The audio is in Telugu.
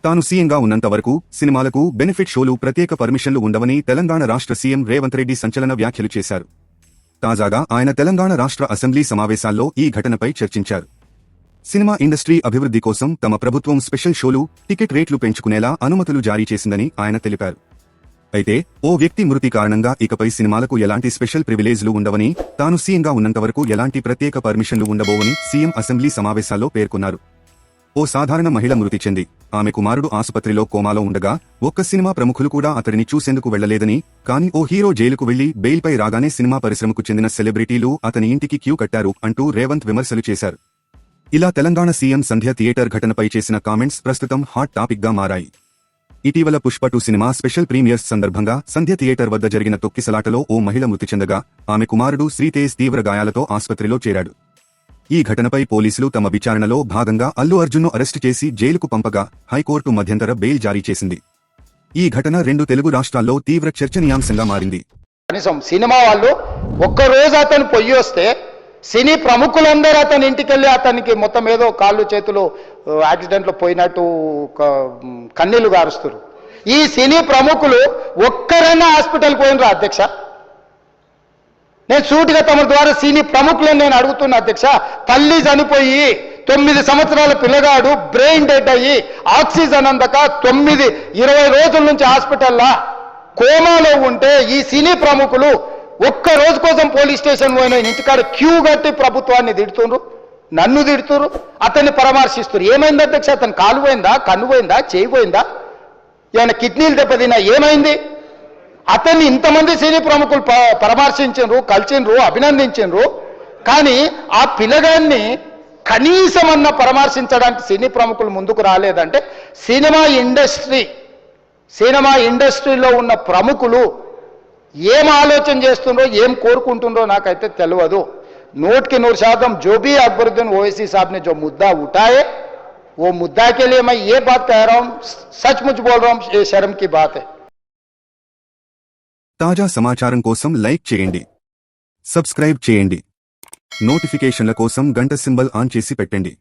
తాను సీఎంగా ఉన్నంత వరకు సినిమాలకు బెనిఫిట్ షోలు ప్రత్యేక పర్మిషన్లు ఉండవని తెలంగాణ రాష్ట్ర సీఎం రేవంత్ రెడ్డి సంచలన వ్యాఖ్యలు చేశారు. తాజాగా ఆయన తెలంగాణ రాష్ట్ర అసెంబ్లీ సమావేశాల్లో ఈ ఘటనపై చర్చించారు. సినిమా ఇండస్ట్రీ అభివృద్ధి కోసం తమ ప్రభుత్వం స్పెషల్ షోలు, టికెట్ రేట్లు పెంచుకునేలా అనుమతులు జారీ చేసిందని ఆయన తెలిపారు. అయితే ఓ వ్యక్తి మృతి కారణంగా ఇకపై సినిమాలకు ఎలాంటి స్పెషల్ ప్రివిలేజ్లు ఉండవని, తాను సీఎంగా ఉన్నంతవరకు ఎలాంటి ప్రత్యేక పర్మిషన్లు ఉండబోవని సీఎం అసెంబ్లీ సమావేశాల్లో పేర్కొన్నారు. ఓ సాధారణ మహిళ మృతి చెంది ఆమె కుమారుడు ఆసుపత్రిలో కోమాలో ఉండగా ఒక్క సినిమా ప్రముఖులు కూడా అతడిని చూసేందుకు వెళ్లలేదని, కానీ ఓ హీరో జైలుకు వెళ్లి బెయిల్పై రాగానే సినిమా పరిశ్రమకు చెందిన సెలబ్రిటీలు అతని ఇంటికి క్యూ కట్టారు అంటూ రేవంత్ విమర్శలు చేశారు. ఇలా తెలంగాణ సీఎం సంధ్య థియేటర్ ఘటనపై చేసిన కామెంట్స్ ప్రస్తుతం హాట్ టాపిక్ గా మారాయి. ఇటీవల పుష్ప 2 సినిమా స్పెషల్ ప్రీమియర్స్ సందర్భంగా సంధ్య థియేటర్ వద్ద జరిగిన తొక్కిసలాటలో ఓ మహిళ మృతి చెందగా ఆమె కుమారుడు శ్రీతేజ్ తీవ్ర గాయాలతో ఆసుపత్రిలో చేరాడు. ఈ ఘటనపై పోలీసులు తమ విచారణలో భాగంగా అల్లు అర్జున్ను అరెస్టు చేసి జైలుకు పంపగా హైకోర్టు మధ్యంతర బెయిల్ జారీ చేసింది. ఈ ఘటన 2 తెలుగు రాష్ట్రాల్లో తీవ్ర చర్చనీయాంశంగా మారింది. కనీసం సినిమా వాళ్ళు ఒక్కరోజు అతను పొయ్యి వస్తే సినీ ప్రముఖులందరూ అతని ఇంటికెళ్ళి అతనికి మొత్తం ఏదో కాళ్ళు చేతులు యాక్సిడెంట్లో పోయినట్టు కన్నీళ్లు గారుస్తారు. ఈ సినీ ప్రముఖులు ఒక్కరైనా హాస్పిటల్ పోయినరా అధ్యక్ష? నేను సూటిగా తమ ద్వారా సినీ ప్రముఖులను నేను అడుగుతున్నా అధ్యక్ష. తల్లి చనిపోయి 9 సంవత్సరాల పిల్లగాడు బ్రెయిన్ డెడ్ అయ్యి ఆక్సిజన్ అందక 20 రోజుల నుంచి హాస్పిటల్లా కోమాలో ఉంటే ఈ సినీ ప్రముఖులు ఒక్క రోజు కోసం పోలీస్ స్టేషన్ పోయిన ఇంటికాడ క్యూ కట్టి ప్రభుత్వాన్ని తిడుతుండ్రు, నన్ను తిడుతురు, అతన్ని పరామర్శిస్తున్నారు. ఏమైంది అధ్యక్ష? అతను కాలు పోయిందా, కన్ను పోయిందా, చేయి పోయిందా, ఏమైనా కిడ్నీలు దెబ్బతిన్నా, ఏమైంది? అతన్ని ఇంతమంది సినీ ప్రముఖులు పరామర్శించరు, కలిసిండ్రు, అభినందించిండ్రు. కానీ ఆ పిల్లగాన్ని కనీసమన్నా పరామర్శించడానికి సినీ ప్రముఖులు ముందుకు రాలేదంటే సినిమా ఇండస్ట్రీలో ఉన్న ప్రముఖులు ఏం ఆలోచన చేస్తుండ్రో, ఏం కోరుకుంటుండ్రో నాకైతే తెలియదు. 100% जो भी अकबरुद्दीन ओवैसी साहब ने जो मुद्दा उठाए वो मुद्दा के लिए मैं ये बात कह रहा हूं, सचमुच बोल रहा हूं, ये शर्म की बात है. తాజా సమాచారం కోసం లైక్ చేయండి, సబ్స్క్రైబ్ చేయండి, నోటిఫికేషన్ల కోసం గంట సింబల్ ఆన్ చేసి పెట్టండి.